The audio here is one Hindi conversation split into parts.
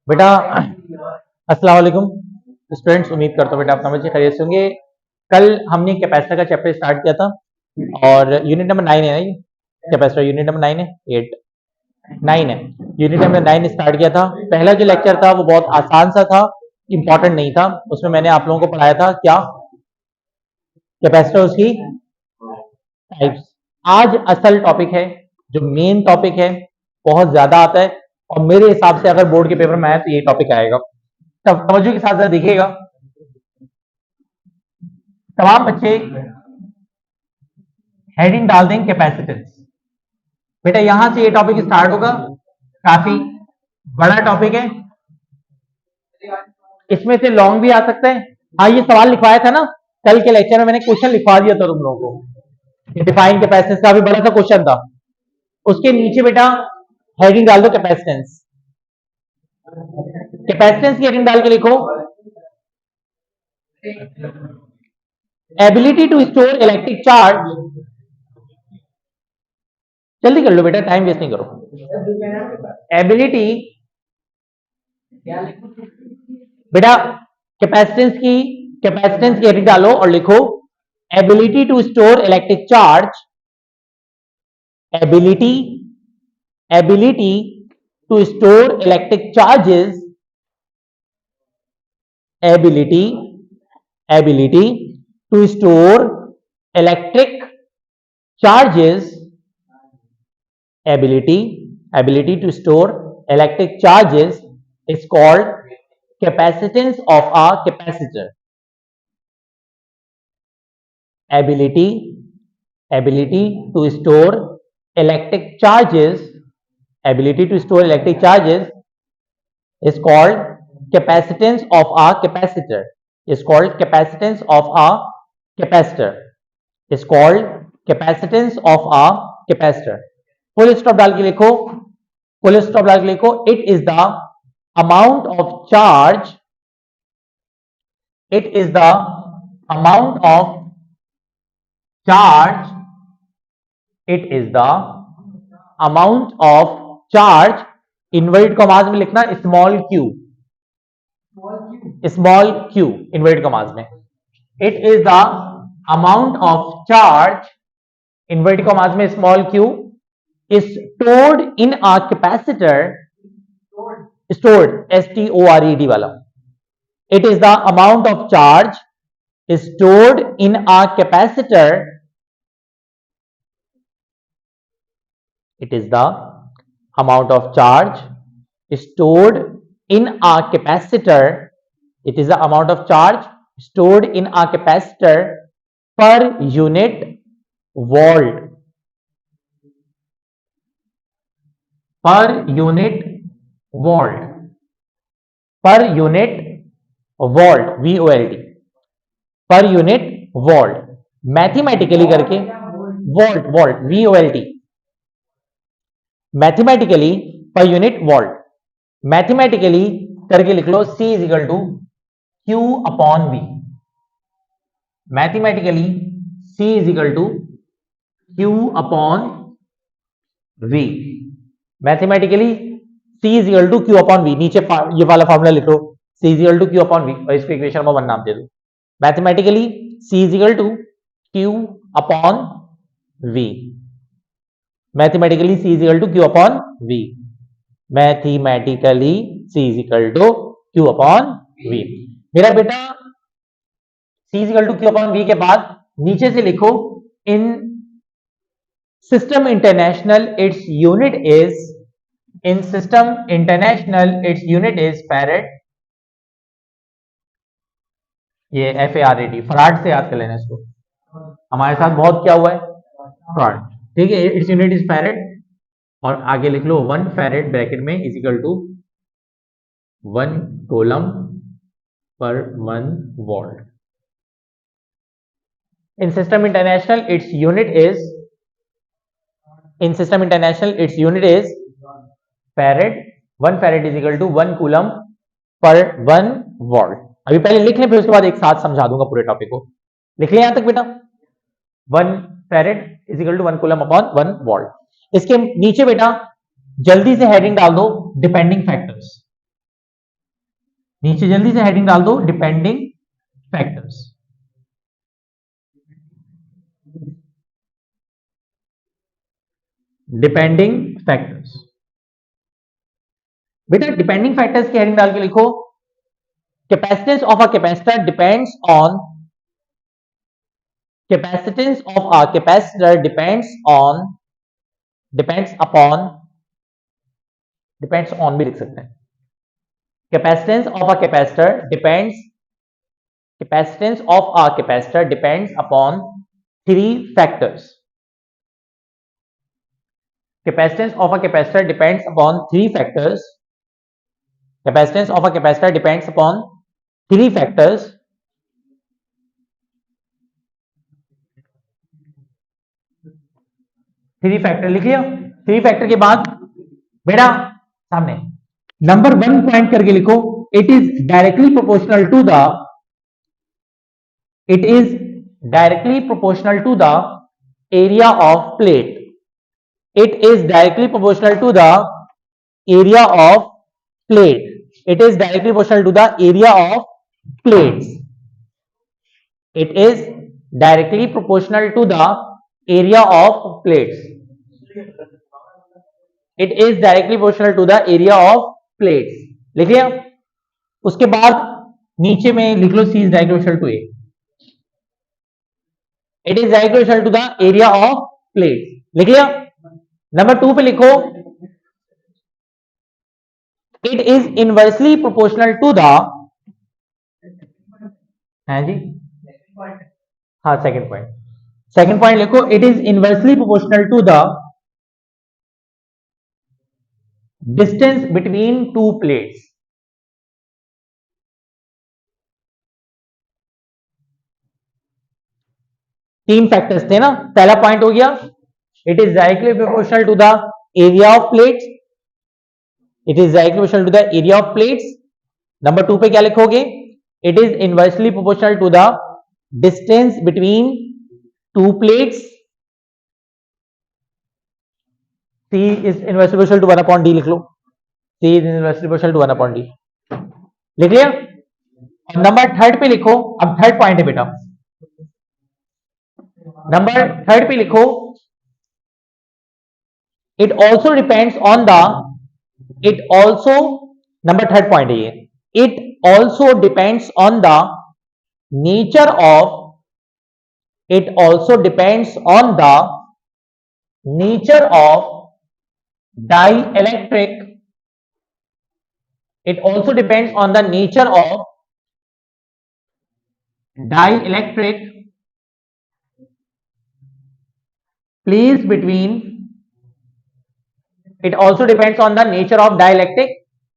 बेटा अस्सलाम वालेकुम स्टूडेंट्स, उम्मीद करता हूँ बेटा आप समझ के खैरियत से होंगे। कल हमने कैपेसिटर का चैप्टर स्टार्ट किया था और यूनिट नंबर 9 है ना, ये कैपेसिटर यूनिट नंबर 9 है, 8 9 है, यूनिट नंबर 9 स्टार्ट किया था। पहला जो लेक्चर था वो बहुत आसान सा था, इंपॉर्टेंट नहीं था। उसमें मैंने आप लोगों को पढ़ाया था क्या, कैपेसिटर उसकी टाइप्स। आज असल टॉपिक है, जो मेन टॉपिक है, बहुत ज्यादा आता है और मेरे हिसाब से अगर बोर्ड के पेपर में आया तो ये टॉपिक आएगा। तब तवज्जो के साथ देखिएगा तमाम बच्चे, हेडिंग डाल देंगे कैपेसिटेंस। बेटा यहां से ये टॉपिक स्टार्ट होगा, काफी बड़ा टॉपिक है, इसमें से लॉन्ग भी आ सकता है। हाँ, ये सवाल लिखवाया था ना कल के लेक्चर में, मैंने क्वेश्चन लिखवा दिया था तुम लोगों को। डिफाइन कैपेसिटेंस का भी बड़ा सा क्वेश्चन था, उसके नीचे बेटा हेडिंग डाल दो कैपेसिटेंस। कैपेसिटेंस की हेडिंग डाल के लिखो ability to store electric charge. जल्दी कर लो बेटा, टाइम वेस्ट नहीं करो। एबिलिटी बेटा कैपेसिटेंस की हेडिंग डालो और लिखो ability to store electric charge. Ability ability to store electric charges. ability to store electric charges. Ability to store electric charges is called capacitance of a capacitor. Ability to store electric charges is called capacitance of a capacitor. Is called capacitance of a capacitor. Is called capacitance of a capacitor. Full stop डाल के लिखो, फुल स्टॉप डाल के लिखो, it is the amount of charge, it is the amount of charge, it is the amount of charge, inverted commas में लिखना स्मॉल क्यू, इनवर्टेड कॉमास में, it is the amount of charge, inverted commas में small Q, is stored in a capacitor. Stored, stored वाला, it is the amount of charge is stored in a capacitor. It is the amount of charge stored in a capacitor. It is the amount of charge stored in a capacitor per unit volt. Per unit volt, per unit volt, VOLT, per unit volt, mathematically करके volt, VOLT, mathematically per unit volt, mathematically करके लिख लो C is equal to Q upon V। Mathematically C is equal to Q upon V। Mathematically C is equal to Q upon V, नीचे ये वाला फॉर्मूला लिख लो, C is equal to Q upon V और इसको इक्वेशन नंबर 1 नाम दे दो। Mathematically C is equal to Q upon V, mathematically C is equal to Q upon V, mathematically C is equal to Q upon V। मेरा बेटा C is equal to Q upon V के बाद नीचे से लिखो in System International, its unit is, in System International, its unit is farad. ये FARAD, फराड से याद कर लेना इसको, हमारे साथ बहुत क्या हुआ है, फराड, ठीक है। इट्स यूनिट इज फैरेड और आगे लिख लो 1 फैरेड ब्रैकेट में इज इक्वल टू 1 कूलम पर 1 volt. In system international its unit is, in system international its unit is farad, 1 farad is equal to 1 coulomb per 1 volt। अभी पहले लिख लें, फिर उसके बाद एक साथ समझा दूंगा पूरे टॉपिक को। लिख लें यहां तक बेटा, 1 farad is equal to 1 coulomb upon 1 volt। इसके नीचे बेटा जल्दी से हेडिंग डाल दो डिपेंडिंग फैक्टर्स। नीचे जल्दी से हेडिंग डाल दो, डिपेंडिंग फैक्टर्स। डिपेंडिंग फैक्टर्स, बेटा डिपेंडिंग फैक्टर्स की हेडिंग डाल के लिखो, capacitance of a capacitor depends on, capacitance of a capacitor depends on भी लिख सकते हैं, capacitance of a capacitor depends upon three factors. Capacitance of a capacitor depends upon three factors. Capacitance of a capacitor depends upon three factors. Three factor लिख लिया। थ्री फैक्टर के बाद बेटा सामने नंबर 1 पॉइंट करके लिखो, it is directly proportional to the, it is directly proportional to the area of plate, it is directly proportional to the area of plate, it is directly proportional to the area of plates, it is directly proportional to the area of plates, it is directly proportional to the area of plates। लिख लिया। उसके बाद नीचे में लिख लो C is directly proportional to A, it is directly proportional to the area of plates। लिख लिया। नंबर 2 पे लिखो, it is inversely proportional to the, है जी, हाँ सेकंड पॉइंट लिखो, it is inversely proportional to the distance between two plates. तीन फैक्टर्स थे ना, पहला पॉइंट हो गया, it is directly proportional to the area of plates, it is directly proportional to the area of plates. Number 2 पे क्या लिखोगे, it is inversely proportional to the distance between two plates, C is inversely proportional to 1 upon D लिख लो, C is inversely proportional to 1 upon D लिख लिया। नंबर 3 पे लिखो, अब थर्ड पॉइंट है बेटा, नंबर 3 पे लिखो, it also depends on the, it also, number 3 point है ये, it also depends on the nature of, it also depends on the nature of dielectric, it also depends on the nature of dielectric place between, it also depends on the nature of dielectric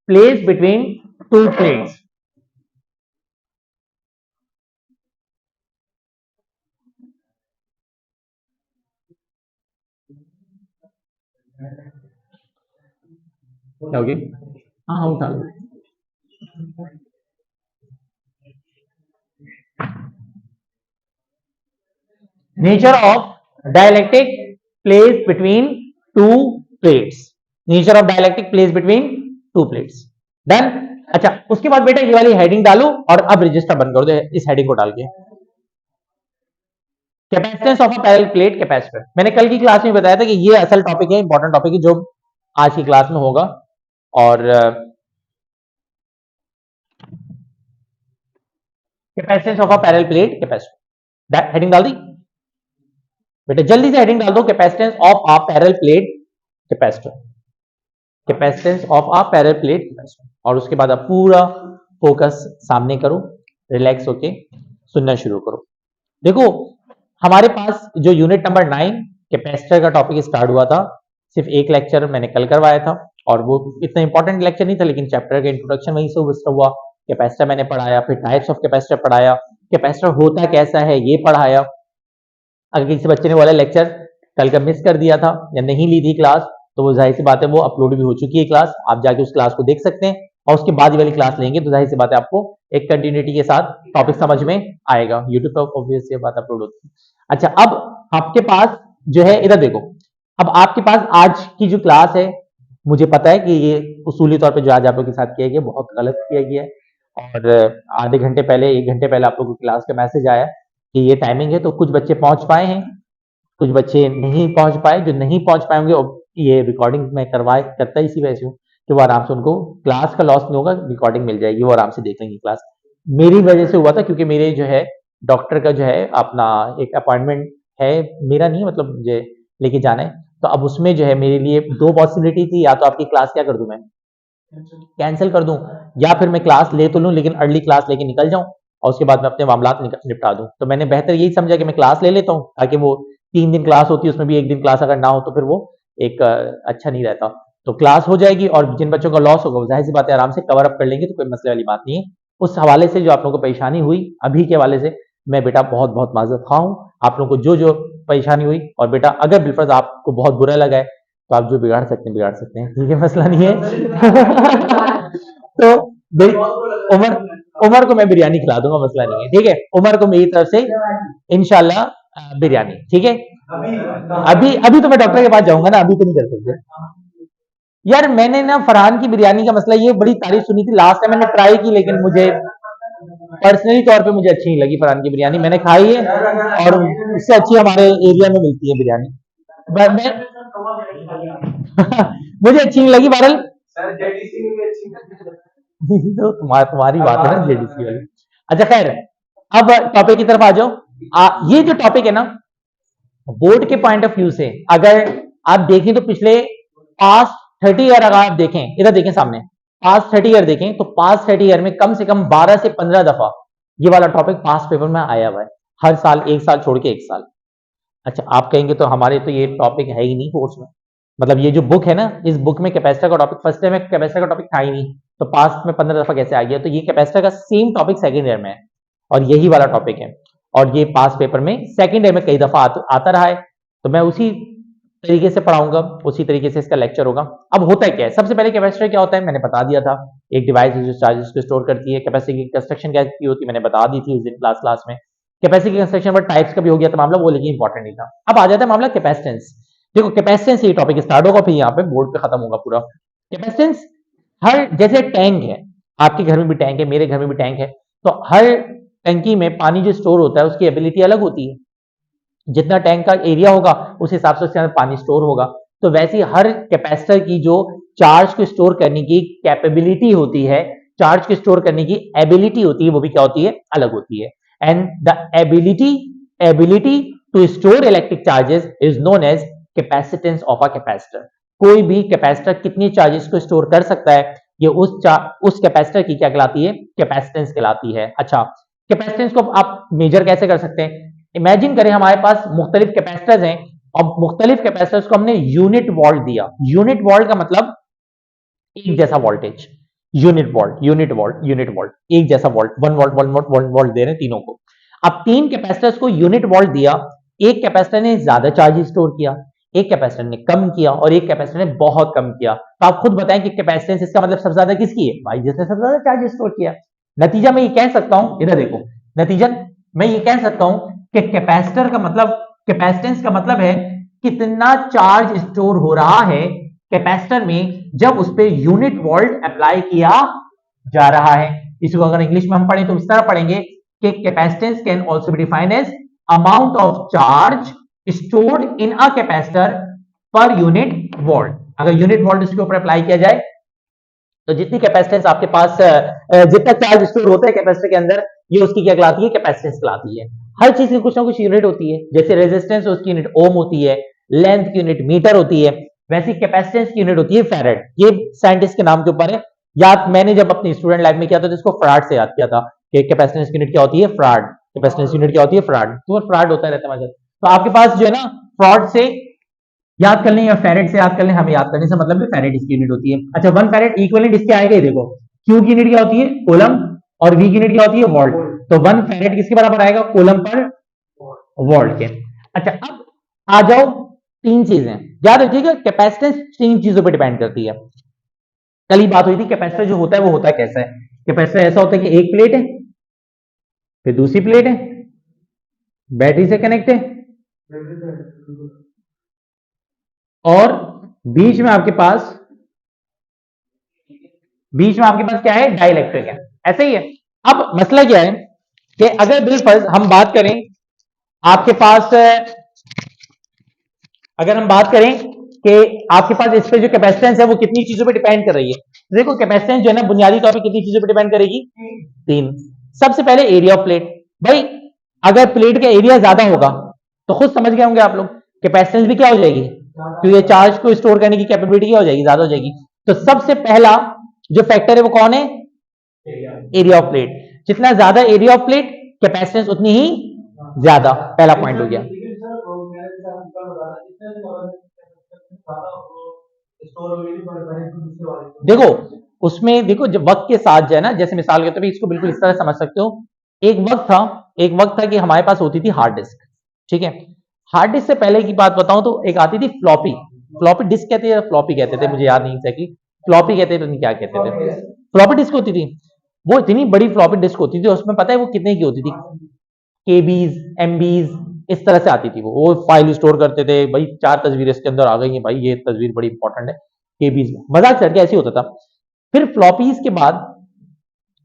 place between two plates। क्या होगी, हाँ उठा लो। Nature of dielectric place between two plates, nature of dielectric place between two plates, done. अच्छा उसके बाद बेटा ये वाली हेडिंग डालो और अब रजिस्टर बंद कर दो इस हेडिंग को डाल के। Capacitance of a parallel plate capacitor, मैंने कल की क्लास में बताया था कि ये असल टॉपिक है, इंपॉर्टेंट टॉपिक है जो आज की क्लास में होगा। और capacitance of a parallel plate capacitor, heading डाल दी बेटा, जल्दी से हेडिंग डाल दो, capacitance of a parallel plate capacitor, capacitance of a parallel plate capacitor. और उसके बाद आप पूरा फोकस सामने करो, रिलैक्स होके सुनना शुरू करो। देखो हमारे पास जो यूनिट नंबर 9 कैपेसिटर का टॉपिक स्टार्ट हुआ था, सिर्फ एक लेक्चर मैंने कल करवाया था और वो इतना इंपॉर्टेंट लेक्चर नहीं था, लेकिन चैप्टर का इंट्रोडक्शन वहीं से स्टार्ट हुआ। कैपेसिटर मैंने पढ़ाया, फिर टाइप्स ऑफ कैपेसिटर पढ़ाया, कैपेसिटर होता कैसा है ये पढ़ाया। अगर किसी बच्चे ने बोला लेक्चर कल का मिस कर दिया था या नहीं ली थी क्लास, तो वो जाहिर सी बात है वो अपलोड भी हो चुकी है क्लास, आप जाके उस क्लास को देख सकते हैं और उसके बाद वाली क्लास लेंगे तो जाहिर सी बात है आपको एक कंटिन्यूटी के साथ टॉपिक समझ में आएगा। यूट्यूब पर ऑब्वियसली बात अपलोड होती है। अच्छा अब आपके पास जो है इधर देखो, अब आपके पास आज की जो क्लास है, मुझे पता है कि ये उसूली तौर पे जो आज आप लोग के साथ किया गया बहुत गलत किया गया है और आधे घंटे पहले 1 घंटे पहले आप लोगों को क्लास का मैसेज आया कि ये टाइमिंग है, तो कुछ बच्चे पहुंच पाए हैं, कुछ बच्चे नहीं पहुंच पाए। जो नहीं पहुंच पाएंगे, ये रिकॉर्डिंग मैं करता इसी वजह से हूँ कि वो आराम से, उनको क्लास का लॉस नहीं होगा, रिकॉर्डिंग मिल जाएगी, वो आराम से देख लेंगे क्लास। मेरी वजह से हुआ था क्योंकि मेरे जो है डॉक्टर का जो है अपना एक अपॉइंटमेंट है, मेरा नहीं मतलब मुझे लेके जाना है, तो अब उसमें जो है मेरे लिए दो पॉसिबिलिटी थी, या तो आपकी क्लास क्या कर दूं मैं, कैंसिल कर दूं, या फिर मैं क्लास ले तो लूं लेकिन अर्ली क्लास लेके निकल जाऊं और उसके बाद मैं अपने मामला निपटा दूं। तो मैंने बेहतर यही समझा कि मैं क्लास ले लेता हूं, ताकि वो 3 दिन क्लास होती है, उसमें भी एक दिन क्लास अगर ना हो तो फिर वो एक अच्छा नहीं रहता। तो क्लास हो जाएगी और जिन बच्चों का लॉस होगा वो जाहिर सी बात है आराम से कवर अप कर लेंगे, तो कोई मसले वाली बात नहीं है। उस हवाले से जो आप लोगों को परेशानी हुई अभी के हवाले से, मैं बेटा बहुत बहुत माजरत खा हूँ आप लोगों को जो जो परेशानी हुई। और बेटा अगर बिलफर्ज आपको बहुत बुरा लगा है तो आप जो बिगाड़ सकते हैं बिगाड़ सकते हैं, ठीक है, मसला नहीं है। तो उमर उमर को मैं बिरयानी खिला दूंगा, मसला नहीं है, ठीक है। उमर को मेरी तरफ से इंशाल्लाह बिरयानी, ठीक है। अभी अभी तो मैं डॉक्टर के पास जाऊंगा ना, अभी तो नहीं कर सकते यार। मैंने ना फरहान की बिरयानी का मसला ये बड़ी तारीफ सुनी थी, लास्ट टाइम मैंने ट्राई की लेकिन मुझे पर्सनली तौर पे मुझे अच्छी नहीं लगी फरहान की बिरयानी, मैंने खाई है और इससे अच्छी हमारे एरिया में मिलती है बिरयानी। मैं मुझे अच्छी नहीं लगी बहरल। तो तुम्हारी बात है ना जेडीसी वाली। अच्छा खैर, अब टॉपिक की तरफ आ जाओ। ये जो टॉपिक है ना, बोर्ड के पॉइंट ऑफ व्यू से अगर आप देखें तो पिछले पास्ट 30 ईयर अगर आप देखें, इधर देखें सामने, पास्ट 30 ईयर देखें तो पास्ट 30 ईयर में कम से कम 12 से 15 दफा ये वाला टॉपिक पास्ट पेपर में आया हुआ है, हर साल, एक साल छोड़ के एक साल। अच्छा आप कहेंगे तो हमारे तो ये टॉपिक है ही नहीं कोर्स में, मतलब ये जो बुक है ना, इस बुक में कैपेसिटर का टॉपिक फर्स्ट ईयर में कैपेसिटर का टॉपिक था ही नहीं, तो पास्ट में 15 दफा कैसे आ गया। तो ये कैपेसिटर का सेम टॉपिक सेकंड ईयर में है और यही वाला टॉपिक है, और ये पास पेपर में सेकंड ईयर में कई दफा आता रहा है। तो मैं उसी तरीके से पढ़ाऊंगा, उसी तरीके से इसका लेक्चर होगा। अब होता है क्या है, सबसे पहले कैपेसिटर क्या होता है मैंने बता दिया था, एक डिवाइस जो चार्जेस को स्टोर करती है। कैपेसिटी की कंस्ट्रक्शन क्या होती है मैंने बता दी थी उस दिन क्लास में। कैपेसिटी की कंस्ट्रक्शन पर टाइप्स का भी हो गया था मामला, वो लेकिन इंपॉर्टेंट नहीं था। अब आ जाता है मामला कैपेसिटेंस। देखो कैपेसिटेंस ये टॉपिक स्टार्ट होगा, फिर यहाँ पे बोर्ड पे खत्म होगा पूरा। कैपेसिटेंस, हर जैसे टैंक है, आपके घर में भी टैंक है, मेरे घर में भी टैंक है, तो हर टंकी में पानी जो स्टोर होता है उसकी एबिलिटी अलग होती है। जितना टैंक का एरिया होगा उस हिसाब से उसके अंदर पानी स्टोर होगा। तो वैसे ही हर कैपेसिटर की जो चार्ज को स्टोर करने की कैपेबिलिटी होती है, चार्ज को स्टोर करने की एबिलिटी होती है, वो भी क्या होती है, अलग होती है। And the ability to store electric charges is known as capacitance of a capacitor. कोई भी कैपेसिटर कितनी चार्जेस को स्टोर कर सकता है, ये उस कैपेसिटर की क्या कहलाती है, कैपेसिटेंस कहलाती है। अच्छा, कैपेसिटेंस को आप मेजर कैसे कर सकते हैं, इमेजिन करें हमारे पास मुख्तलिफ कैपेसिटर्स हैं और मुख्तलिफ कैपेसिटर्स को हमने यूनिट वोल्ट दिया। यूनिट वोल्ट का मतलब एक जैसा वोल्टेज, यूनिट वोल्ट एक जैसा वोल्ट, 1 वोल्ट दे रहे हैं तीनों को। अब 3 कैपेसिटर्स को यूनिट वोल्ट दिया, एक कैपेसिटर ने ज्यादा चार्ज स्टोर किया, एक कैपेसिटर ने कम किया और एक कैपेसिटर ने बहुत कम किया। तो आप खुद बताएं कि कैपेसिटेंस इसका मतलब सबसे ज्यादा किसकी है, भाई जिसने सबसे ज्यादा चार्ज स्टोर किया। नतीजा मैं ये कह सकता हूं, इधर देखो, नतीजा मैं ये कह सकता हूं कि कैपेसिटर का मतलब, कैपेसिटेंस का मतलब है कितना चार्ज स्टोर हो रहा है कैपेसिटर में जब उस पर यूनिट वोल्ट अप्लाई किया जा रहा है। इसको अगर इंग्लिश में हम पढ़ें तो इस तरह पढ़ेंगे कि capacitance can also be defined as amount of charge stored in a capacitor per unit volt. अगर यूनिट वोल्ट इसके ऊपर अप्लाई किया जाए तो जितनी कैपेसिटेंस आपके पास, जितना चार्ज स्टोर होता है कैपेसिटर के अंदर, ये उसकी क्या कहलाती है, कैपेसिटेंस कहलाती है। हर चीज की कुछ ना कुछ यूनिट होती है, जैसे रेजिस्टेंस उसकी यूनिट ओम होती है, लेंथ की यूनिट मीटर होती है, वैसी कैपेसिटेंस की यूनिट होती है फैरेड। ये साइंटिस्ट के नाम के ऊपर है। याद मैंने जब अपनी स्टूडेंट लाइफ में किया था तो इसको फ्राड से याद किया था कि कैपेसिटेंस की यूनिट क्या होती है, फ्राड। कैपेसिटेंस यूनिट क्या होती है, फ्राड। तो फ्राड होता रहता है। तो आपके पास जो है ना, फ्रॉड से याद कर लें या फेरेड से याद कर लें, हमें याद करने से मतलब भी फेरेड इसकी यूनिट होती है। अच्छा, 1 फेरेड इक्विवेलेंट इसके आएगा, ये देखो, क्यू की यूनिट क्या होती है, कूलम, और वी की यूनिट क्या होती है, वोल्ट। तो 1 फेरेड किसके बराबर आएगा, कूलम पर वोल्ट के। अच्छा, अब आ जाओ, 3 चीजें याद रखिएगा, कैपेसिटेंस 3 चीजों पर डिपेंड करती है। कल ही बात हुई थी कैपेसिटर जो होता है वो होता है कैसा है। कैपेसिटर ऐसा होता है कि एक प्लेट है, फिर दूसरी प्लेट है, बैटरी से कनेक्ट है, और बीच में आपके पास क्या है, डाइलेक्ट्रिक है। ऐसा ही है। अब मसला क्या है कि अगर बिलफर्ज हम बात करें आपके पास, अगर हम बात करें कि आपके पास इस पे जो कैपेसिटेंस है वो कितनी चीजों पे डिपेंड कर रही है। देखो कैपेसिटेंस जो है ना बुनियादी तौर पे कितनी चीजों पे डिपेंड करेगी, तीन। सबसे पहले एरिया ऑफ प्लेट। भाई अगर प्लेट का एरिया ज्यादा होगा तो खुद समझ गए होंगे आप लोग, कैपेसिटेंस भी क्या हो जाएगी, तो ये चार्ज को स्टोर करने की कैपेबिलिटी क्या हो जाएगी, ज्यादा हो जाएगी। तो सबसे पहला जो फैक्टर है वो कौन है, एरिया ऑफ प्लेट। जितना ज्यादा एरिया ऑफ प्लेट कैपेसिटेंस उतनी ही ज्यादा, पहला पॉइंट हो गया। देखो उसमें देखो जब वक्त के साथ जो है ना, जैसे मिसाल के तौर पे इसको बिल्कुल इस तरह समझ सकते हो, एक वक्त था कि हमारे पास होती थी हार्ड डिस्क, ठीक है। हार्ड डिस्क से पहले की बात बताऊं तो एक आती थी फ्लॉपी, फ्लॉपी डिस्क कहते हैं, फ्लॉपी कहते थे, मुझे याद नहीं एग्जैक्टली, फ्लॉपी कहते थे क्या कहते थे, फ्लॉपी डिस्क होती थी। वो इतनी बड़ी फ्लॉपी डिस्क होती थी, उसमें पता है वो कितने की होती थी, केबीज एमबीज इस तरह से आती थी। वो फाइल स्टोर करते थे, भाई 4 तस्वीरें इसके अंदर आ गई हैं, भाई ये तस्वीर बड़ी इंपॉर्टेंट है, केबीज में मजाक चढ़ के ऐसे होता था। फिर फ्लॉपीज के बाद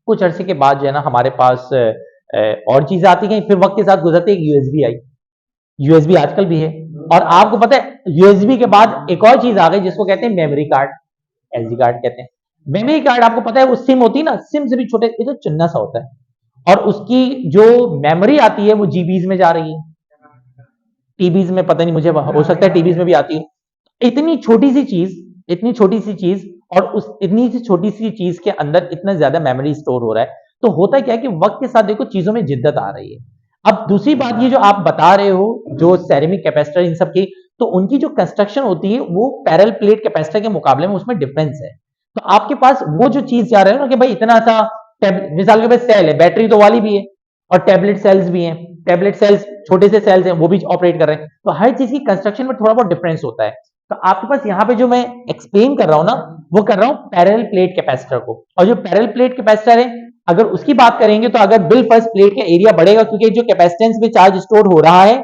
कुछ अरसे के बाद जो है ना हमारे पास और चीजें आती गई, फिर वक्त के साथ गुजरते एक यूएसबी आई, यूएसबी आजकल भी है। और आपको पता है यूएसबी के बाद एक और चीज आ गई जिसको कहते हैं मेमोरी कार्ड, एसडी कार्ड कहते हैं। मेमोरी कार्ड आपको पता है वो सिम होती है ना, सिम से भी छोटे, ये तो चुन्ना सा होता है, और उसकी जो मेमोरी आती है वो जीबीज में जा रही है, टीबीज में पता नहीं, मुझे हो सकता है टीबीज में भी आती है। इतनी छोटी सी चीज, इतनी छोटी सी चीज, और उस इतनी सी छोटी सी चीज के अंदर इतना ज्यादा मेमोरी स्टोर हो रहा है। तो होता क्या है कि वक्त के साथ देखो चीजों में जिद्दत आ रही है। अब दूसरी बात ये जो आप बता रहे हो जो सेरेमिक कैपेसिटर इन सब की, तो उनकी जो कंस्ट्रक्शन होती है वो पैरेलल प्लेट कैपेसिटर के मुकाबले में उसमें डिफरेंस है। तो आपके पास वो जो चीज जा रहा है ना कि भाई इतना सा मिसाल के पास सेल है, बैटरी तो वाली भी है और टैबलेट सेल्स भी हैं, टैबलेट सेल्स छोटे से सेल्स हैं वो भी ऑपरेट कर रहे हैं, तो हर चीज की कंस्ट्रक्शन में थोड़ा बहुत डिफरेंस होता है। तो आपके पास यहाँ पे जो मैं एक्सप्लेन कर रहा हूं ना वो कर रहा हूं पैरेलल प्लेट कैपेसिटर को। और जो पैरेलल प्लेट कैपेसिटर है अगर उसकी बात करेंगे तो अगर बिल फर्स्ट प्लेट का एरिया बढ़ेगा, क्योंकि जो कैपेसिटेंस में चार्ज स्टोर हो रहा है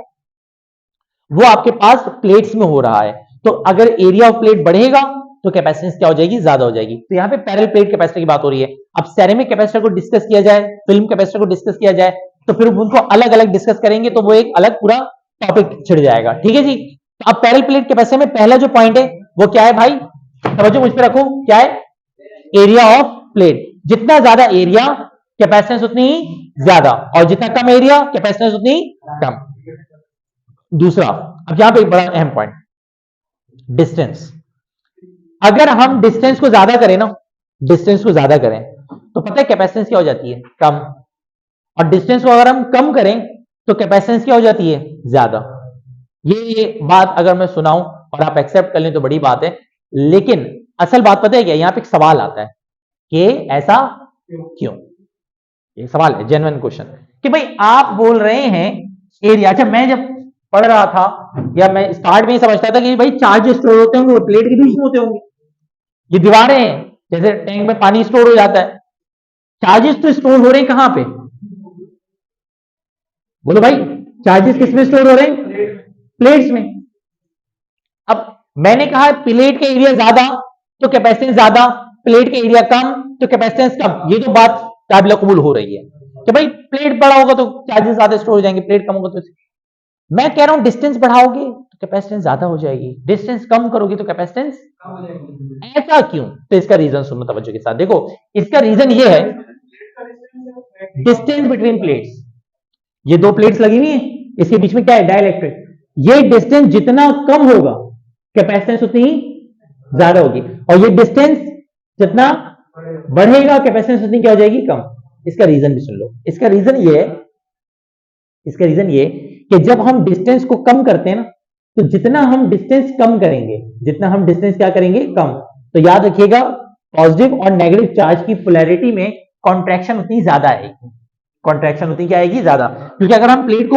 वो आपके पास प्लेट्स में हो रहा है, तो अगर एरिया ऑफ प्लेट बढ़ेगा तो कैपेसिटेंस क्या हो जाएगी, ज्यादा हो जाएगी। तो यहाँ पे पैरेलल प्लेट कैपेसिटर की बात हो रही है। अब सेरेमिक कैपेसिटर को डिस्कस किया जाए, फिल्म कैपेसिटर को डिस्कस किया जाए, तो फिर उनको अलग अलग डिस्कस करेंगे तो वो एक अलग पूरा टॉपिक छिड़ जाएगा, ठीक है जी। तो अब पैरेलल प्लेट कैपेसिटर में पहला जो पॉइंट है वो क्या है भाई, समझो मुझ पे रखो, क्या है, एरिया ऑफ प्लेट। जितना ज्यादा एरिया कैपेसिटेंस उतनी ही ज्यादा, और जितना कम एरिया कैपेसिटेंस उतनी कम। दूसरा, अब यहां पे एक बड़ा अहम पॉइंट, डिस्टेंस। अगर हम डिस्टेंस को ज्यादा करें ना, डिस्टेंस को ज्यादा करें तो पता है कैपेसिटेंस क्या हो जाती है, कम। और डिस्टेंस को अगर हम कम करें तो कैपेसिटेंस क्या हो जाती है, ज्यादा। ये बात अगर मैं सुनाऊं और आप एक्सेप्ट कर लें तो बड़ी बात है, लेकिन असल बात पता है क्या, यहां पे एक सवाल आता है कि ऐसा क्यों। ये सवाल है, जेन्युइन क्वेश्चन, कि भाई आप बोल रहे हैं एरिया। अच्छा मैं जब पढ़ रहा था या मैं स्टार्ट में ही समझता था कि भाई चार्ज स्टोर होते होंगे वो प्लेट के बीच में होते होंगे, ये दीवारें हैं जैसे टैंक में पानी स्टोर हो जाता है, चार्जेस तो स्टोर हो रहे हैं कहां पे, बोलो भाई, चार्जेस किस में स्टोर हो रहे हैं, प्लेट्स में। अब मैंने कहा प्लेट का एरिया ज्यादा तो कैपेसिटेंस ज्यादा, प्लेट का एरिया कम तो कैपेसिटेंस कम, ये तो बात काबिल कबूल हो रही है कि भाई प्लेट बड़ा होगा तो चार्जेस ज्यादा स्टोर हो जाएंगे, प्लेट कम होगा तो। मैं कह रहा हूं डिस्टेंस बढ़ाओगे तो कैपेसिटेंस ज्यादा हो जाएगी, डिस्टेंस कम करोगे तो कैपेसिटेंस कम हो जाएगी। ऐसा क्यों, तो इसका रीजन सुनो तवज्जो के साथ। देखो इसका रीजन ये है, डिस्टेंस बिटवीन प्लेट्स, ये दो प्लेट्स लगी हुई है, इसके बीच में क्या है, डाइलेक्ट्रिक। ये डिस्टेंस जितना कम होगा कैपेसिटेंस उतनी ही ज्यादा होगी, और ये डिस्टेंस जितना बढ़ेगा कैपेसिटेंस उतनी क्या हो जाएगी, कम। इसका रीजन भी सुन लो। इसका रीजन ये है, इसका रीजन ये कि जब हम डिस्टेंस को कम करते हैं ना, तो जितना हम डिस्टेंस कम करेंगे, जितना हम डिस्टेंस क्या करेंगे, कम, तो याद रखिएगा पॉजिटिव और नेगेटिव चार्ज की पोलैरिटी में कॉन्ट्रैक्शन उतनी ज्यादा आएगी, कॉन्ट्रैक्शन उतनी क्या आएगी, ज्यादा। क्योंकि अगर हम प्लेट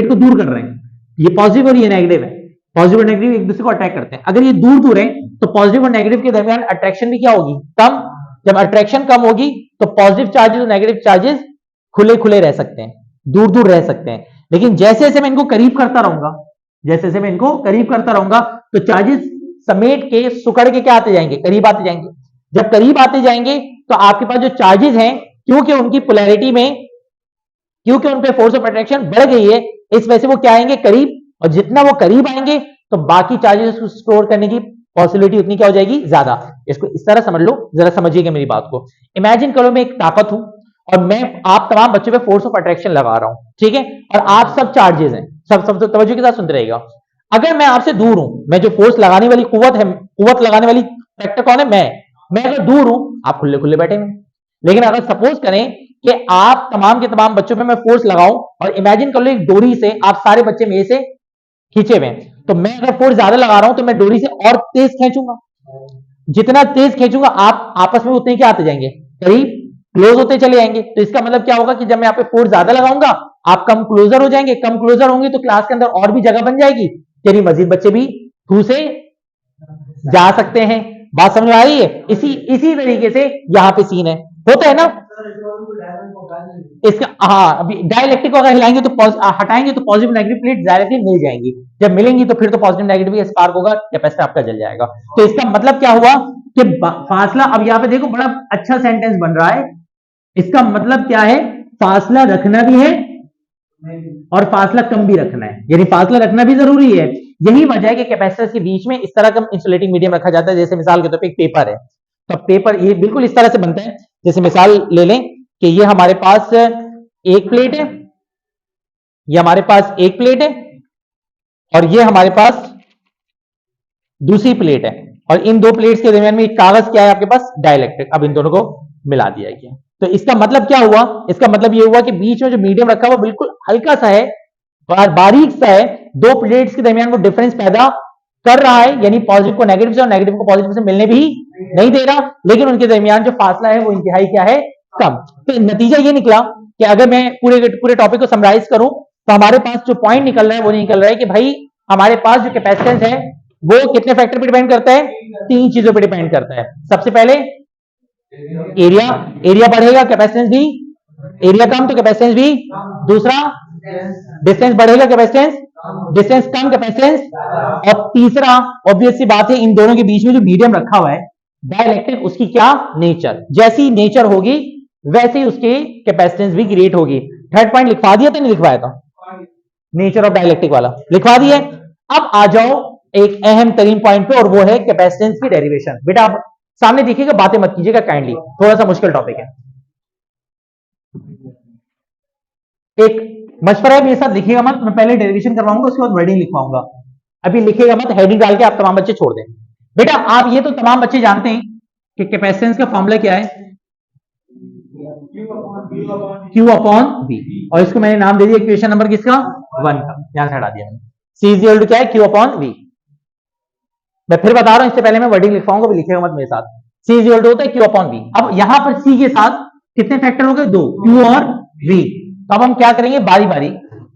को दूर कर रहे हैं, ये पॉजिटिव और ये नेगेटिव है, पॉजिटिव और नेगेटिव एक दूसरे को अट्रैक्ट करते हैं, अगर ये दूर दूर है तो पॉजिटिव और नेगेटिव के दरमियान अट्रैक्शन भी क्या होगी, कम। जब अट्रैक्शन कम होगी तो पॉजिटिव चार्जेस और नेगेटिव चार्जेस खुले खुले रह सकते हैं, दूर दूर रह सकते हैं। लेकिन जैसे जैसे मैं इनको करीब करता रहूंगा, जैसे जैसे मैं इनको करीब करता रहूंगा तो चार्जेस समेट के सुकड़ के क्या आते जाएंगे, करीब आते जाएंगे। जब करीब आते जाएंगे तो आपके पास जो चार्जेस हैं क्योंकि उनकी पोलैरिटी में, क्योंकि उन पे फोर्स ऑफ अट्रैक्शन बढ़ गई है, इस वजह से वो क्या आएंगे, करीब, और जितना वो करीब आएंगे तो बाकी चार्जेस को स्टोर करने की पॉसिबिलिटी उतनी क्या हो जाएगी, ज्यादा। इसको इस तरह समझ लो, जरा समझिएगा मेरी बात को। इमेजिन करो मैं एक ताकत हूं और मैं आप तमाम बच्चों पे फोर्स ऑफ अट्रैक्शन लगा रहा हूं, ठीक है, और आप सब चार्जेस हैं, सब तो तवज्जो के साथ सुनते रहिएगा। अगर मैं आपसे दूर हूं, मैं जो फोर्स लगाने वाली कुवत है, कुवत लगाने वाली फैक्टर कौन है, मैं अगर दूर हूं, आप खुले खुले बैठे हैं। लेकिन अगर सपोज करें कि आप तमाम के तमाम बच्चों पे मैं फोर्स लगाऊं और इमेजिन कर लो एक डोरी से आप सारे बच्चे मेरे से खींचे हुए, तो मैं अगर फोर्स ज्यादा लगा रहा हूं तो मैं डोरी से और तेज खींचूंगा, जितना तेज खींचूंगा आप आपस में उतने क्या आते जाएंगे, करीब क्लोज होते चले जाएंगे। तो इसका मतलब क्या होगा कि जब मैं यहाँ पे फोर्स ज्यादा लगाऊंगा आप कम क्लोजर हो जाएंगे, कम क्लोजर होंगे तो क्लास के अंदर और भी जगह बन जाएगी, यानी मजीद बच्चे भी थ्रू से जा सकते हैं। बात समझ में आ रही है? इसी इसी तरीके से यहाँ पे सीन है, होता है ना इसका। हाँ, अभी डाइलेक्ट्रिक को अगर हिलाएंगे तो हटाएंगे तो पॉजिटिव नेगेटिव प्लेट डायरेक्टली मिल जाएंगी, जब मिलेंगी तो फिर तो पॉजिटिव नेगेटिव स्पार्क होगा, कैपेसिटर आपका जल जाएगा। तो इसका मतलब क्या हुआ कि फासला, अब यहाँ पे देखो बड़ा अच्छा सेंटेंस बन रहा है, इसका मतलब क्या है, फासला रखना भी है और फासला कम भी रखना है, यानी फासला रखना भी जरूरी है। यही वजह है कि कैपेसिटर्स के बीच में इस तरह का इंसुलेटिंग मीडियम रखा जाता है। जैसे मिसाल के तौर पे एक पेपर है, तो पेपर ये बिल्कुल इस तरह से बनता है, जैसे मिसाल ले लें कि ये हमारे पास एक प्लेट है, ये हमारे पास एक प्लेट है और ये हमारे पास दूसरी प्लेट है, और इन दो प्लेट्स के दरमियान में एक कागज क्या है आपके पास, डाइलेक्ट्रिक। अब इन दोनों को मिला दिया गया, तो इसका मतलब क्या हुआ, इसका मतलब ये हुआ कि बीच में जो मीडियम रखा हुआ बिल्कुल हल्का सा है और बारीक सा है, दो प्लेट्स के दरमियान वो डिफरेंस पैदा कर रहा है, यानी पॉजिटिव को नेगेटिव से और नेगेटिव को पॉजिटिव से मिलने भी नहीं दे रहा, लेकिन उनके दरमियान जो फासला है वो इंतहाई क्या है, कम। तो नतीजा ये निकला कि अगर मैं पूरे टॉपिक को समराइज करूं तो हमारे पास जो पॉइंट निकल रहा है वो निकल रहा है कि भाई हमारे पास जो कैपेसिटेंस है वो कितने फैक्टर पे डिपेंड करता है, तीन चीजों पे डिपेंड करता है। सबसे पहले एरिया, एरिया बढ़ेगा कैपेसिटेंस भी, एरिया कम तो कैपेसिटेंस भी। दूसरा डिस्टेंस बढ़ेगा, कैपेसिटेंस, डिस्टेंस कम कैपेसिटेंस। और तीसरा ऑब्वियस सी बात है, इन दोनों के बीच में जो मीडियम रखा हुआ है डाइलेक्ट्रिक, उसकी क्या नेचर, जैसी नेचर होगी वैसे ही उसकी कैपेसिटेंस भी क्रिएट होगी। थर्ड पॉइंट लिखवा दिया था, नहीं लिखवाया था, नेचर ऑफ डाइलेक्ट्रिक वाला लिखवा दिया। अब आ जाओ एक अहम तरीन पॉइंट पे, और वो है कैपेसिटेंस की डेरिवेशन। बेटा आप सामने देखिएगा, बातें मत कीजिएगा काइंडली, थोड़ा सा मुश्किल टॉपिक है। एक मशवरा है, मेरे साथ लिखिएगा मत, मैं पहले डेरिवेशन करवाऊंगा उसके बाद वर्डिंग लिखवाऊंगा, अभी लिखिएगा मत, हेडिंग डाल के आप तमाम बच्चे छोड़ दें। बेटा आप ये तो तमाम बच्चे जानते हैं कि कैपेसिटेंस का फॉर्मूला क्या है, Q अपॉन बी, और इसको मैंने नाम दे दिया इक्वेशन नंबर किसका, 1 का, यहां से हटा दिया मैंने। C इज इक्वल टू क्या है, Q अपॉन V। मैं फिर बता रहा हूं, इससे पहले मैं वर्डिंग लिखवाऊंगा, भी लिखेगा मत मेरे साथ। C इज इक्वल टू होता है Q अपॉन V। अब यहां पर C के साथ कितने फैक्टर हो गए, दो, Q और V। तो अब हम क्या करेंगे, बारी बारी,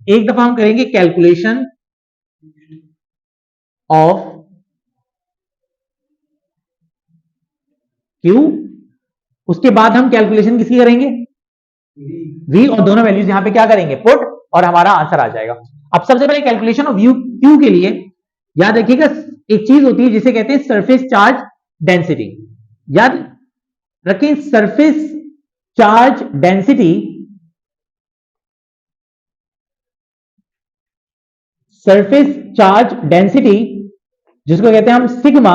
एक दफा हम करेंगे कैलकुलेशन ऑफ Q, उसके बाद हम कैलकुलेशन किसकी करेंगे, V, और दोनों वैल्यूज यहां पे क्या करेंगे, पुट, और हमारा आंसर आ जाएगा। अब सबसे पहले कैलकुलेशन ऑफ Q के लिए याद रखिएगा एक चीज होती है जिसे कहते हैं सरफेस चार्ज डेंसिटी। याद रखें, surface charge density, surface charge density जिसको कहते हैं हम सिग्मा,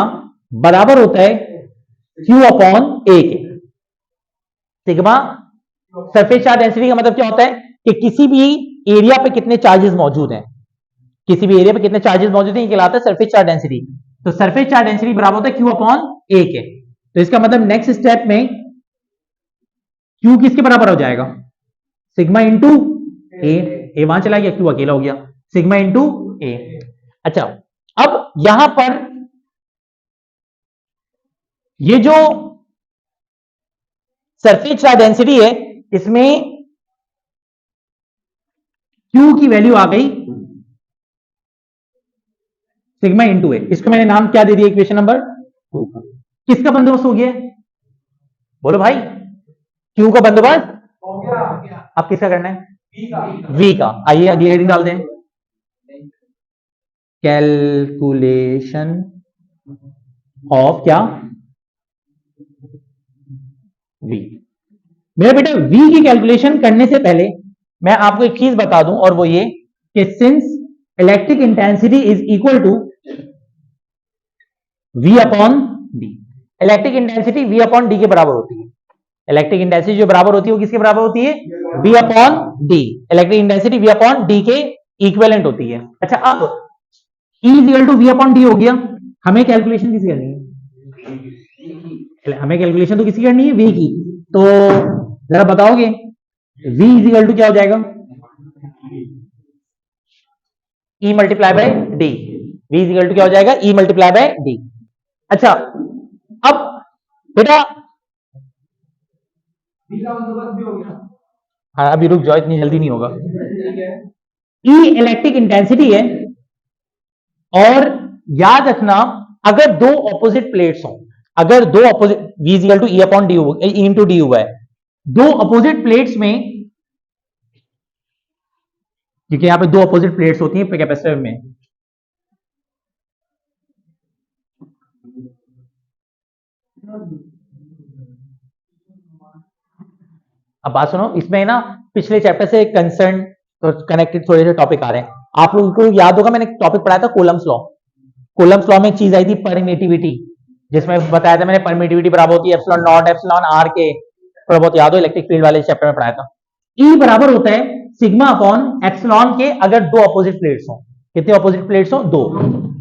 बराबर होता है Q अपॉन A के। सिग्मा सरफेस चार्ज डेंसिटी का मतलब क्या होता है कि किसी भी एरिया पे कितने चार्जेस मौजूद हैं, किसी भी एरिया पे कितने चार्जेस मौजूद हैं, ये कहलाता है सरफेस चार्ज डेंसिटी। तो सरफेस चार्ज डेंसिटी बराबर होता है Q अपॉन A के। तो इसका मतलब नेक्स्ट स्टेप में Q किसके बराबर हो जाएगा, सिग्मा इंटू ए वहां चला गया, Q अकेला हो गया, सिग्मा इंटू ए। अच्छा, अब यहां पर ये जो सरफेस चार्ज डेंसिटी है इसमें Q की वैल्यू आ गई सिग्मा इंटू ए, इसको मैंने नाम क्या दे दिया, इक्वेशन नंबर 2 का। किसका बंदोबस्त हो गया, बोलो भाई, Q का बंदोबस्त हो गया। अब किसका करना है, V का। आइए अगली हेडिंग डाल दें, कैलकुलेशन ऑफ क्या, V। मेरा बेटा V की कैलकुलेशन करने से पहले मैं आपको एक चीज बता दूं, और वो ये कि since electric intensity is equal to V upon D, electric intensity V upon D के बराबर होती है। इलेक्ट्रिक इंटेंसिटी जो बराबर होती है वो किसके बराबर होती है? V upon D. Electric intensity V upon D के इक्विवेलेंट होती है। अच्छा, अब E equal to V upon D हो गया, हमें कैलकुलेशन किसकी करनी है? हमें कैलकुलेशन तो किसकी करनी है? V की। तो जरा बताओगे V इक्वल टू क्या हो जाएगा? E multiply by D. V equal to क्या हो जाएगा? E multiply by D. अच्छा, अब बेटा हाँ, अभी रुक जाओ, इतनी जल्दी नहीं होगा। E इलेक्ट्रिक इंटेंसिटी है, और याद रखना अगर दो ऑपोजिट प्लेट्स हो, अगर दो opposite, V equal to E upon D, E into D हुआ है, दो ऑपोजिट प्लेट्स में, क्योंकि यहां पे दो ऑपोजिट प्लेट्स होती हैं कैपेसिटर में। अब बात सुनो, इसमें ना पिछले चैप्टर से कंसर्न तो कनेक्टेड थोड़े से टॉपिक आ रहे हैं। आप लोगों को याद होगा मैंने टॉपिक पढ़ाया था कूलम्स लॉ। कूलम्स लॉ में एक चीज आई थी परमिटिविटी, जिसमें बताया था मैंने परमिटिविटी बराबर होती है एप्सिलॉन नॉट एप्सिलॉन आर के। थोड़ा बहुत याद हो, इलेक्ट्रिक फील्ड वाले चैप्टर में पढ़ाया था। ई बराबर होता है सिग्मा अपॉन एप्सिलॉन के, अगर दो अपोजिट प्लेट्स हो। कितने अपोजिट प्लेट्स हो? दो।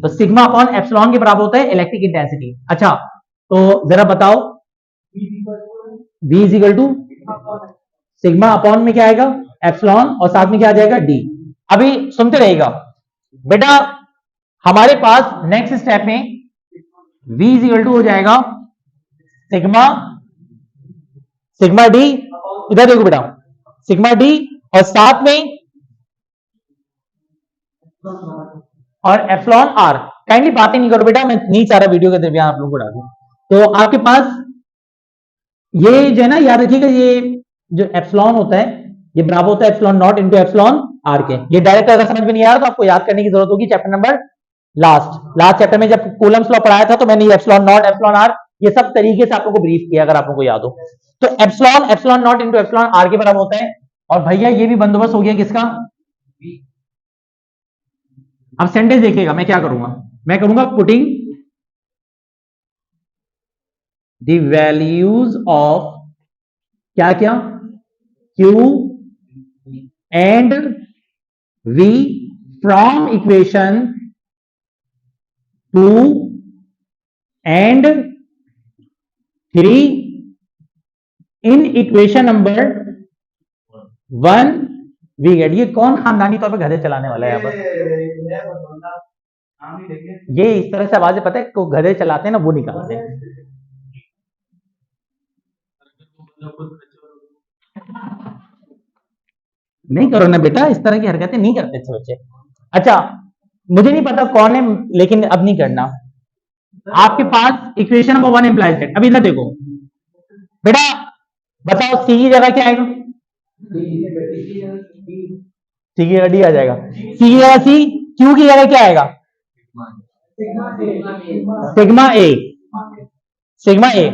तो सिग्मा अपॉन एप्सिलॉन के बराबर होता है इलेक्ट्रिक इंटेंसिटी। अच्छा, तो जरा बताओ V is equal to sigma upon में क्या आएगा? एप्सिलॉन, और साथ में क्या आ जाएगा? डी। अभी सुनते रहिएगा बेटा, हमारे पास नेक्स्ट स्टेप में V इज इक्वल टू हो जाएगा सिग्मा, सिग्मा डी, इधर देखो बेटा, सिग्मा डी, और साथ में और एप्सिलॉन आर। काइंडली बातें नहीं करो बेटा, मैं नहीं चाह रहा वीडियो के दरमियान आप लोगों को डालूं। तो आपके पास ये जो है ना, याद रखिएगा, ये जो एप्सिलॉन होता है ये बराबर होता है epsilon naught into epsilon R के। ये डायरेक्ट अगर समझ में नहीं आ रहा तो आपको याद करने की जरूरत होगी चैप्टर नंबर लास्ट चैप्टर में जब कूलम्स लॉ पढ़ाया था, तो मैंने एप्सिलॉन नॉट एप्सिलॉन आर ये सब तरीके से आप लोगों को ब्रीफ किया, अगर आप लोगों को याद हो। तो epsilon naught into epsilon R के बराबर होता है। और भैया ये भी बंदोबस्त हो गया किसका? अब सेंटेंस देखिएगा, मैं क्या करूंगा, मैं करूंगा पुटिंग द वैल्यूज ऑफ क्या क्या Q and V from equation 2 and 3 in equation number 1 we get. ये कौन खानदानी तौर पे गधे चलाने वाला है यहाँ पर? ये इस तरह से आवाजें पता है को गधे चलाते हैं ना, वो निकालते हैं। नहीं करो ना बेटा, इस तरह की हरकतें नहीं करते थे बच्चे। अच्छा, मुझे नहीं पता कौन है, लेकिन अब नहीं करना। आपके पास इक्वेशन नंबर 1 इंप्लाइज दैट। अभी इधर देखो बेटा, बताओ सी की जगह क्या आएगा? सी की जगह डी आ जाएगा, सी की जगह सी, क्यू की जगह क्या आएगा? सिग्मा ए, सिग्मा ए,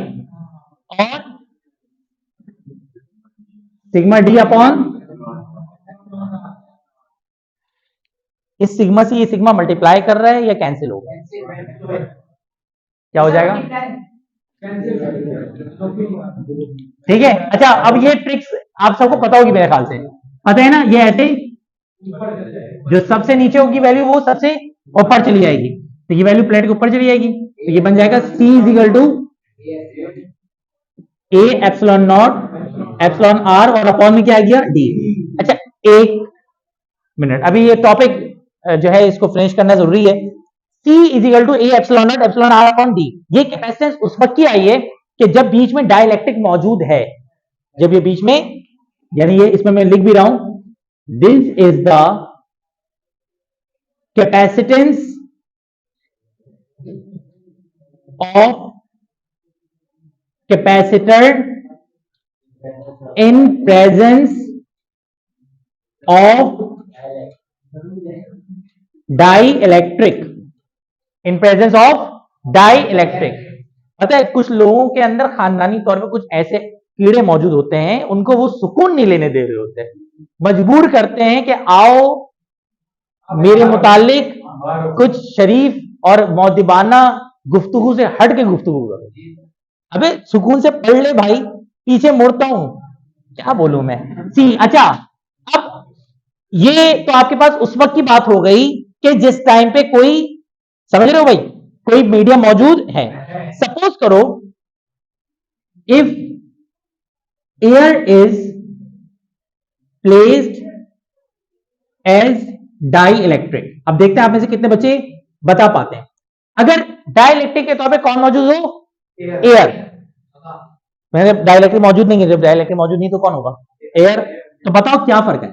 और सिग्मा डी अपॉन, इस सिग्मा से ये सिग्मा मल्टीप्लाई कर रहा है या कैंसिल होगा? क्या हो जाएगा? ठीक है। अच्छा, अब ये ट्रिक्स आप सबको पता होगी मेरे ख्याल से, पता है ना? ये ऐसे जो सबसे नीचे होगी वैल्यू वो सबसे ऊपर चली जाएगी, तो ये वैल्यू प्लेट के ऊपर चली जाएगी, तो ये बन जाएगा C is equal to A epsilon naught epsilon R, और अपॉन में क्या आ गया? डी। अच्छा, एक मिनट, अभी ये टॉपिक जो है इसको फिनिश करना जरूरी है। C is equal to A epsilon naught epsilon R upon D. ये कैपेसिटेंस उस वक्त की आई है कि जब बीच में डाइलेक्ट्रिक मौजूद है, जब ये बीच में, यानी ये इसमें मैं लिख भी रहा हूं, this is the capacitance of capacitor in presence of dielectric, in presence of dielectric। पता है कुछ लोगों के अंदर खानदानी तौर पे कुछ ऐसे कीड़े मौजूद होते हैं उनको वो सुकून नहीं लेने दे रहे होते, मजबूर करते हैं कि आओ मेरे मुतालिक कुछ शरीफ और मौदिबाना गुफ्तगू से हट के गुफ्तगू करो। अबे सुकून से पढ़ ले भाई, पीछे मुड़ता हूं, क्या बोलूं मैं। अच्छा, अब ये तो आपके पास उस वक्त की बात हो गई कि जिस टाइम पे कोई, समझ रहे हो भाई, कोई मीडिया मौजूद है। सपोज करो if air is placed as dielectric. अब देखते हैं आप में से कितने बच्चे बता पाते हैं। अगर डाई इलेक्ट्रिक के तौर पे कौन मौजूद हो? एयर। मैंने डाई इलेक्ट्रिक मौजूद नहीं है, जब डाई इलेक्ट्रिक मौजूद नहीं तो कौन होगा? एयर। तो बताओ क्या फर्क है?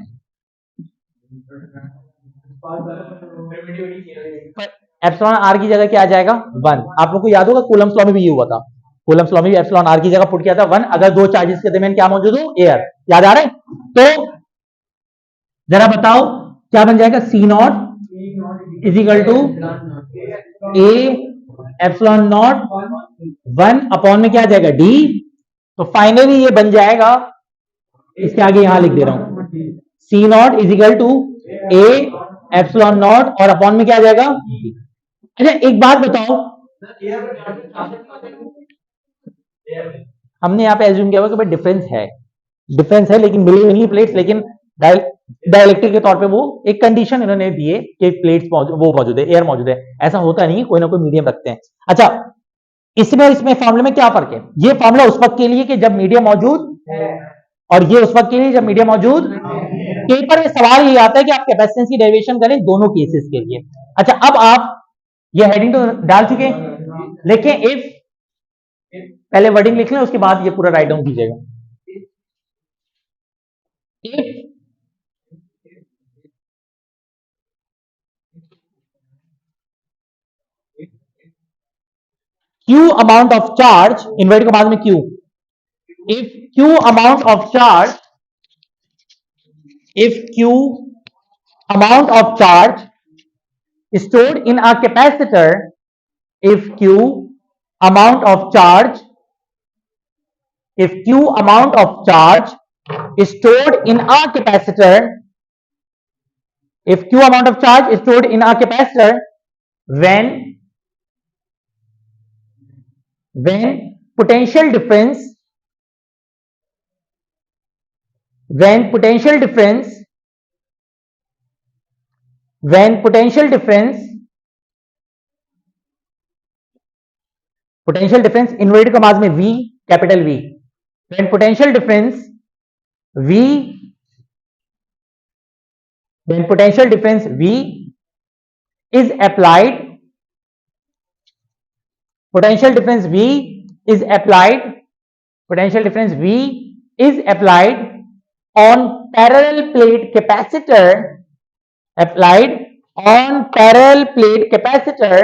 एप्सिलॉन आर की जगह क्या आ जाएगा? 1। आप लोग को याद होगा कूलम्स लॉ में भी ये हुआ था। कूलम्स लॉ में भी एप्सिलॉन आर की जगह पुट किया था 1, अगर दो चार्जेस के दरमियान क्या मौजूद हो? एयर। याद आ रहा है? तो जरा बताओ क्या बन जाएगा? C naught is equal to A epsilon naught 1 upon में क्या आ जाएगा? डी। तो फाइनली ये बन जाएगा, इसके आगे यहां लिख दे रहा हूं, C naught is equal to A epsilon naught और अपॉन में क्या आ जाएगा? अच्छा एक बात बताओ, हमने यहाँ पे एज्यूम किया हुआ कि भाई डिफरेंस है लेकिन मिली नहीं प्लेट्स, लेकिन डाइलेक्ट्रिक के तौर पे वो एक कंडीशन इन्होंने दी है कि प्लेट्स वो मौजूद है, एयर मौजूद है। ऐसा होता नहीं, कोई ना कोई मीडियम रखते हैं। अच्छा, इसमें फार्मूले में क्या फर्क है? ये फार्मूला उस वक्त के लिए कि जब मीडियम मौजूद है, और ये उस वक्त के लिए जब मीडियम मौजूद। पेपर में सवाल ये आता है कि आप कैपेसिटेंस की डेरिवेशन करें दोनों केसेस के लिए। अच्छा, अब आप ये हेडिंग तो डाल चुके हैं, लेकिन इफ पहले वर्डिंग लिख लें, उसके बाद ये पूरा राइट डाउन कीजिएगा। If Q amount of charge, invert के बाद में Q, if Q amount of charge, if Q amount of charge stored in a capacitor, if Q amount of charge, if Q amount of charge stored in a capacitor, if Q amount of charge stored in a capacitor, when potential difference, when potential difference inverted commas में V, capital V, when potential difference V is applied, potential difference V is applied on parallel plate capacitor, applied on parallel plate capacitor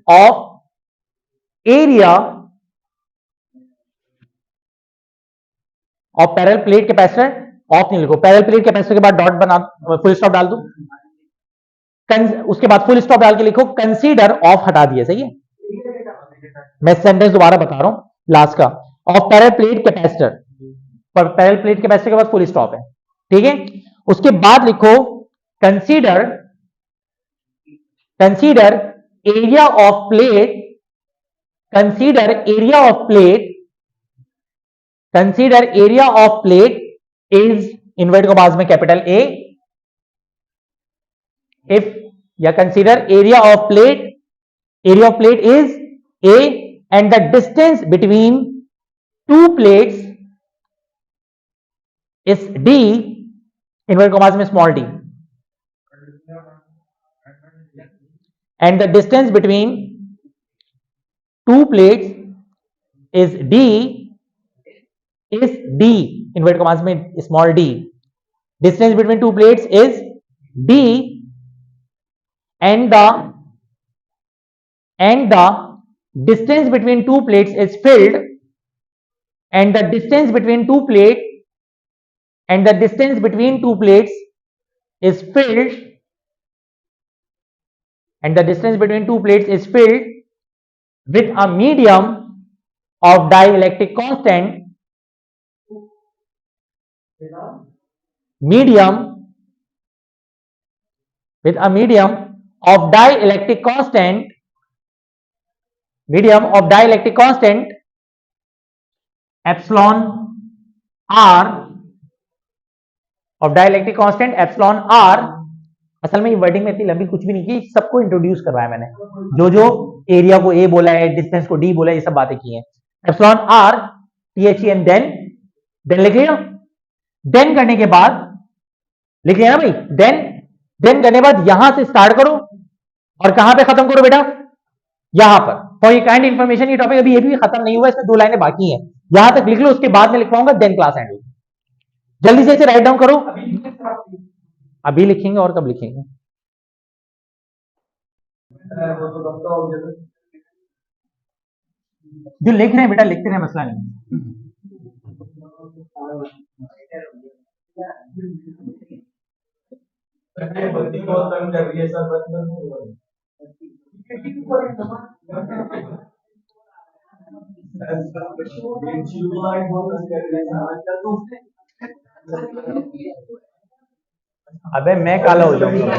of area of parallel plate capacitor, of नहीं लिखो, पैरेलल प्लेट कैपेसिटर के बाद डॉट बना, फुल स्टॉप डाल दो, उसके बाद फुल स्टॉप डाल के लिखो कंसीडर, ऑफ हटा दिया, सही है। मैं सेंटेंस दोबारा बता रहा हूं लास्ट का, ऑफ पैरेलल प्लेट कैपेसिटर, पर पैरेलल प्लेट कैपेसिटर के बाद फुल स्टॉप है, ठीक है। उसके बाद लिखो consider area of plate, consider area of plate is, invert commas में कैपिटल A, इफ या consider area of plate is A and the distance between two plates is D, invert commas में small d, and the distance between two plates is D, invert commas में small d, distance between two plates is D, and the distance between two plates is filled, and the distance between two plates and the distance between two plates is filled, and the distance between two plates is filled with a medium of dielectric constant, medium with a medium of dielectric constant, medium of dielectric constant epsilon r, of dielectric constant epsilon r. असल में ये वर्डिंग में इतनी लंबी कुछ भी नहीं की, सबको इंट्रोड्यूस करवाया मैंने, जो जो एरिया को ए बोला है, डिस्टेंस को डी बोला है, ये सब बातें की हैं. एप्सिलॉन आर THEN, देन लिख लिया. देन करने के बाद लिख लिया ना भाई, देन करने के बाद यहां से स्टार्ट करो और कहां पे खत्म करो बेटा, यहां पर. फॉर ये काइंड इंफॉर्मेशन, ये टॉपिक अभी ये भी खत्म नहीं हुआ, इसमें 2 लाइनें बाकी हैं. यहां तक लिख लो, उसके बाद में लिखवाऊंगा, देन क्लास एंड होगी. जल्दी से इसे राइट डाउन करो. अभी लिखेंगे और कब लिखेंगे? जो लिख रहे हैं बेटा लिखते रहे, मसला नहीं. अबे मैं काला हो जाऊंगा.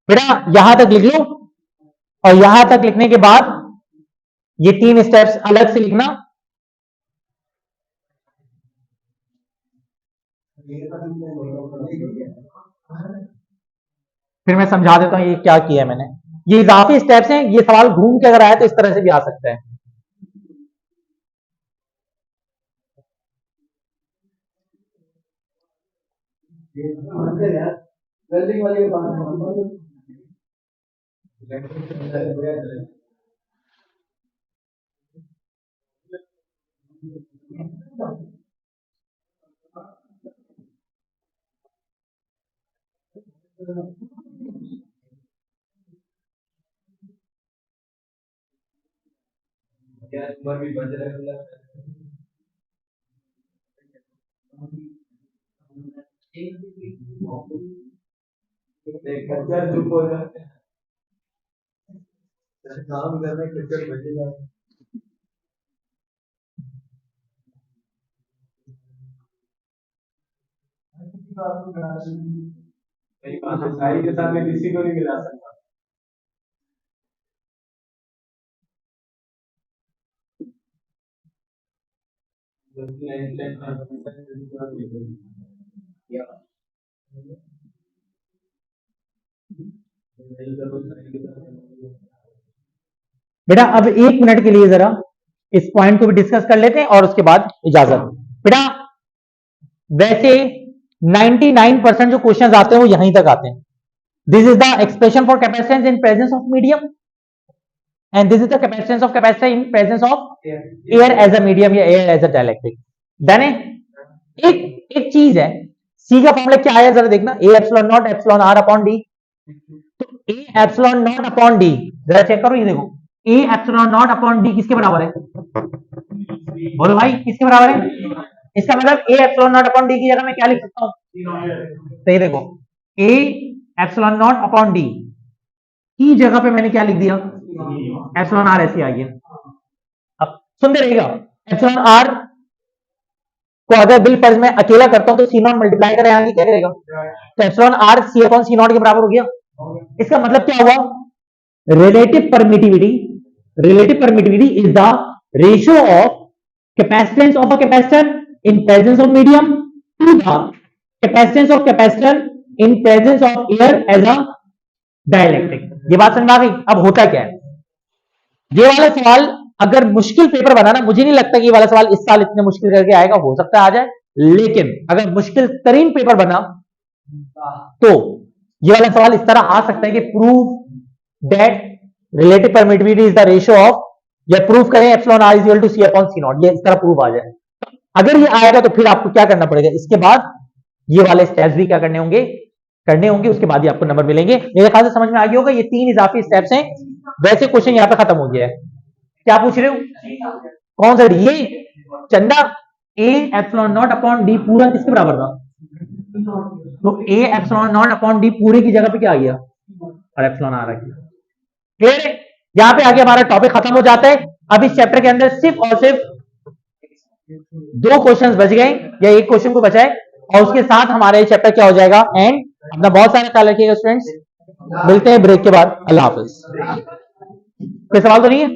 बेटा यहां तक लिख लो, और यहां तक लिखने के बाद ये 3 स्टेप्स अलग से लिखना. फिर मैं समझा देता हूं ये क्या किया है मैंने. ये इजाफी स्टेप्स हैं, ये सवाल घूम के अगर आए तो इस तरह से भी आ सकता है. चुप हो जाते हैं, काम करने क्रिकेट बचेगा. साई के साथ में किसी को नहीं मिला सकता. बेटा अब 1 मिनट के लिए जरा इस पॉइंट को भी डिस्कस कर लेते हैं और उसके बाद इजाजत. बेटा वैसे 99% जो क्वेश्चंस आते हैं वो यहीं तक आते हैं. This is the expression for capacitance in presence of medium, and this is the capacitance of capacitor in presence of air as a medium या air as a dielectric. Then एक चीज है, सी का फॉर्मूला क्या है जरा देखना, A epsilon naught epsilon R upon D. तो A epsilon naught upon D, जरा चेक करो, ये देखो A epsilon naught upon D किसके बराबर है? बोलो भाई किसके बराबर है? इसका मतलब ए एप्सिलॉन नॉट अपॉन डी की जगह मैं क्या लिख सकता हूं? तो ये देखो A epsilon naught upon D की जगह पे मैंने क्या लिख दिया? Epsilon R. ऐसी आ गया. अब सुनते रहिएगा, एप्सिलॉन आर को अगर बिल फर्ज में अकेला करता हूं तो सी नॉट मल्टीप्लाई करें आगे क्या करेगा? तो epsilon R C upon C naught के बराबर हो गया. इसका मतलब क्या हुआ? Relative permittivity is the ratio of capacitance of a capacitor in presence of medium to the capacitance of capacitor in presence of air as a dielectric. ये बात समझ आ गई? अब होता क्या है, ये वाला सवाल अगर मुश्किल पेपर बना ना, मुझे नहीं लगता कि ये वाला सवाल इस साल इतने मुश्किल करके आएगा, हो सकता है आ जाए, लेकिन अगर मुश्किल तरीन पेपर बना तो ये वाला सवाल इस तरह आ सकता है कि prove that relative permittivity is the ratio of, या प्रूव करें epsilon R is equal to C upon C naught, ये इस तरह प्रूव आ जाए। अगर ये आएगा तो फिर आपको क्या करना पड़ेगा, इसके बाद ये वाले स्टेप्स भी क्या करने होंगे, उसके बाद ही आपको नंबर मिलेंगे। मेरे ख्याल से समझ में आ गया होगा, ये 3 इजाफी स्टेप्स हैं। वैसे क्वेश्चन यहां पे खत्म हो गया है। क्या पूछ रहे हो, कौन सा, ये चंदा ए एप्सिलॉन नॉट अपॉन डी पूरा किसके बराबर था, तो A epsilon naught upon D पूरे की जगह पे क्या आ गया, और एप्सिलॉन आ रहा है। क्लियर है, यहां पे आगे हमारा टॉपिक खत्म हो जाता है। अब इस चैप्टर के अंदर सिर्फ और सिर्फ 2 क्वेश्चंस बच गए, या एक क्वेश्चन को बचा है, और उसके साथ हमारा ये चैप्टर क्या हो जाएगा एंड। अपना बहुत सारा ख्याल रखिएगा स्टूडेंट्स, मिलते हैं ब्रेक के बाद, अल्लाह हाफिज। कोई सवाल तो नहीं है?